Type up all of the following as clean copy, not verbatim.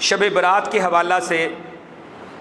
شب برات کے حوالہ سے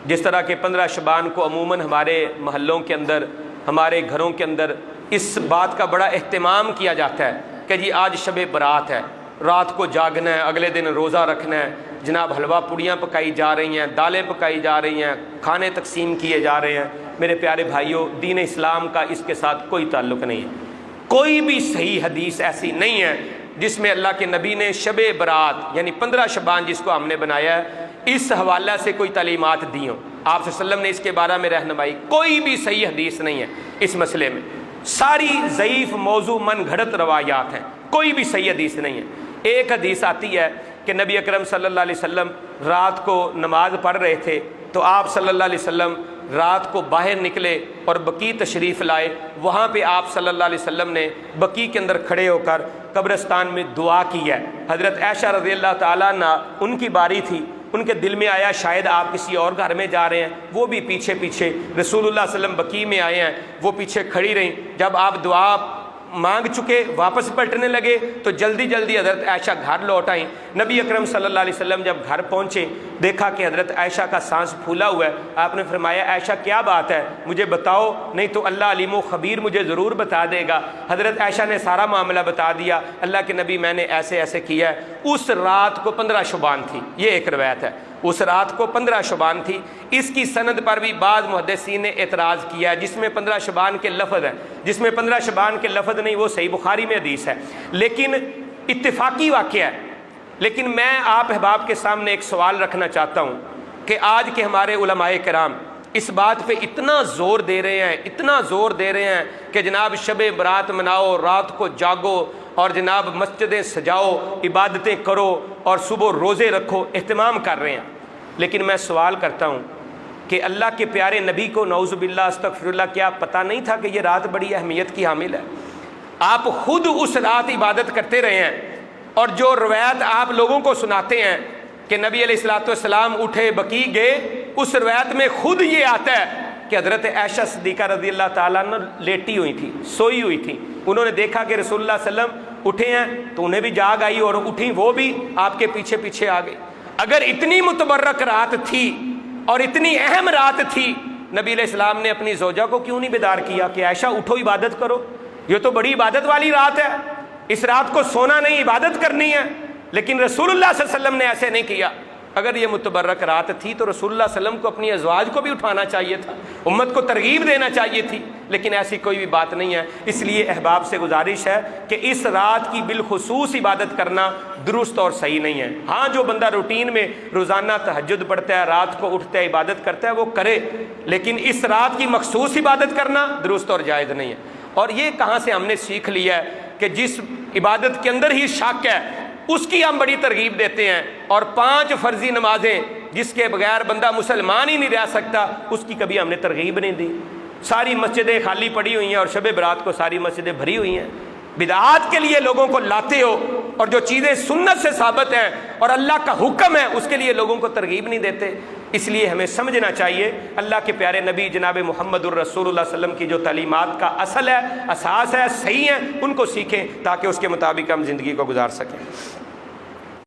جس طرح کہ 15 شعبان کو عموماً ہمارے محلوں کے اندر، ہمارے گھروں کے اندر اس بات کا بڑا اہتمام کیا جاتا ہے کہ جی آج شب برات ہے، رات کو جاگنا ہے، اگلے دن روزہ رکھنا ہے، جناب حلوہ پوڑیاں پکائی جا رہی ہیں، دالیں پکائی جا رہی ہیں، کھانے تقسیم کیے جا رہے ہیں۔ میرے پیارے بھائیوں، دین اسلام کا اس کے ساتھ کوئی تعلق نہیں ہے۔ کوئی بھی صحیح حدیث ایسی نہیں ہے جس میں اللہ کے نبی نے شب برات یعنی 15 شعبان جس کو ہم نے بنایا ہے اس حوالہ سے کوئی تعلیمات دی ہوں۔ آپ صلی اللہ علیہ وسلم نے اس کے بارے میں رہنمائی، کوئی بھی صحیح حدیث نہیں ہے اس مسئلے میں، ساری ضعیف موضوع من گھڑت روایات ہیں، کوئی بھی صحیح حدیث نہیں ہے۔ ایک حدیث آتی ہے کہ نبی اکرم صلی اللہ علیہ وسلم رات کو نماز پڑھ رہے تھے تو آپ صلی اللہ علیہ وسلم رات کو باہر نکلے اور بقیع تشریف لائے۔ وہاں پہ آپ صلی اللہ علیہ وسلم نے بقیع کے اندر کھڑے ہو کر قبرستان میں دعا کی ہے۔ حضرت عائشہ رضی اللہ تعالیٰ عنہ ان کی باری تھی، ان کے دل میں آیا شاید آپ کسی اور گھر میں جا رہے ہیں، وہ بھی پیچھے پیچھے رسول اللہ صلی اللہ علیہ وسلم بقیع میں آئے ہیں، وہ پیچھے کھڑی رہیں۔ جب آپ دعا مانگ چکے واپس پلٹنے لگے تو جلدی جلدی حضرت عائشہ گھر لوٹ آئیں۔ نبی اکرم صلی اللہ علیہ وسلم جب گھر پہنچے دیکھا کہ حضرت عائشہ کا سانس پھولا ہوا ہے۔ آپ نے فرمایا عائشہ کیا بات ہے، مجھے بتاؤ، نہیں تو اللہ علیم و خبیر مجھے ضرور بتا دے گا۔ حضرت عائشہ نے سارا معاملہ بتا دیا، اللہ کے نبی میں نے ایسے ایسے کیا ہے۔ اس رات کو 15 شعبان تھی، یہ ایک روایت ہے، اس رات کو 15 شعبان تھی۔ اس کی سند پر بھی بعض محدثین نے اعتراض کیا ہے، جس میں 15 شعبان کے لفظ ہیں، جس میں 15 شعبان کے لفظ نہیں، وہ صحیح بخاری میں حدیث ہے، لیکن اتفاقی واقعہ ہے۔ لیکن میں آپ احباب کے سامنے ایک سوال رکھنا چاہتا ہوں کہ آج کے ہمارے علماء کرام اس بات پہ اتنا زور دے رہے ہیں، اتنا زور دے رہے ہیں کہ جناب شب برات مناؤ، رات کو جاگو اور جناب مسجدیں سجاؤ، عبادتیں کرو اور صبح روزے رکھو، اہتمام کر رہے ہیں۔ لیکن میں سوال کرتا ہوں کہ اللہ کے پیارے نبی کو نعوذ باللہ استغفر اللہ کیا پتہ نہیں تھا کہ یہ رات بڑی اہمیت کی حامل ہے؟ آپ خود اس رات عبادت کرتے رہے ہیں، اور جو روایت آپ لوگوں کو سناتے ہیں کہ نبی علیہ الصلوۃ والسلام اٹھے بقیع گئے، اس روایت میں خود یہ آتا ہے کہ حضرت عائشہ صدیقہ رضی اللہ تعالیٰ عنہ لیٹی ہوئی تھی، سوئی ہوئی تھی۔ انہوں نے دیکھا کہ رسول اللہ صلی اللہ علیہ وسلم اٹھے ہیں تو انہیں بھی جاگ آئی اور اٹھی، وہ بھی آپ کے پیچھے پیچھے آ گئی۔ اگر اتنی متبرک رات تھی اور اتنی اہم رات تھی، نبی علیہ السلام نے اپنی زوجہ کو کیوں نہیں بیدار کیا کہ عائشہ اٹھو عبادت کرو؟ یہ تو بڑی عبادت والی رات ہے، اس رات کو سونا نہیں، عبادت کرنی ہے۔ لیکن رسول اللہ صلی اللہ علیہ وسلم نے ایسے نہیں کیا۔ اگر یہ متبرک رات تھی تو رسول اللہ صلی اللہ علیہ وسلم کو اپنی ازواج کو بھی اٹھانا چاہیے تھا، امت کو ترغیب دینا چاہیے تھی، لیکن ایسی کوئی بھی بات نہیں ہے۔ اس لیے احباب سے گزارش ہے کہ اس رات کی بالخصوص عبادت کرنا درست اور صحیح نہیں ہے۔ ہاں جو بندہ روٹین میں روزانہ تہجد پڑھتا ہے، رات کو اٹھتا ہے، عبادت کرتا ہے، وہ کرے، لیکن اس رات کی مخصوص عبادت کرنا درست اور جائز نہیں ہے۔ اور یہ کہاں سے ہم نے سیکھ لیا ہے کہ جس عبادت کے اندر ہی شک ہے اس کی ہم بڑی ترغیب دیتے ہیں، اور 5 فرضی نمازیں جس کے بغیر بندہ مسلمان ہی نہیں رہ سکتا اس کی کبھی ہم نے ترغیب نہیں دی۔ ساری مسجدیں خالی پڑی ہوئی ہیں اور شب برات کو ساری مسجدیں بھری ہوئی ہیں۔ بدعات کے لیے لوگوں کو لاتے ہو، اور جو چیزیں سنت سے ثابت ہیں اور اللہ کا حکم ہے اس کے لیے لوگوں کو ترغیب نہیں دیتے۔ اس لیے ہمیں سمجھنا چاہیے اللہ کے پیارے نبی جناب محمد الرسول اللہ صلی اللہ علیہ وسلم کی جو تعلیمات کا اصل ہے، اساس ہے، صحیح ہیں، ان کو سیکھیں تاکہ اس کے مطابق ہم زندگی کو گزار سکیں۔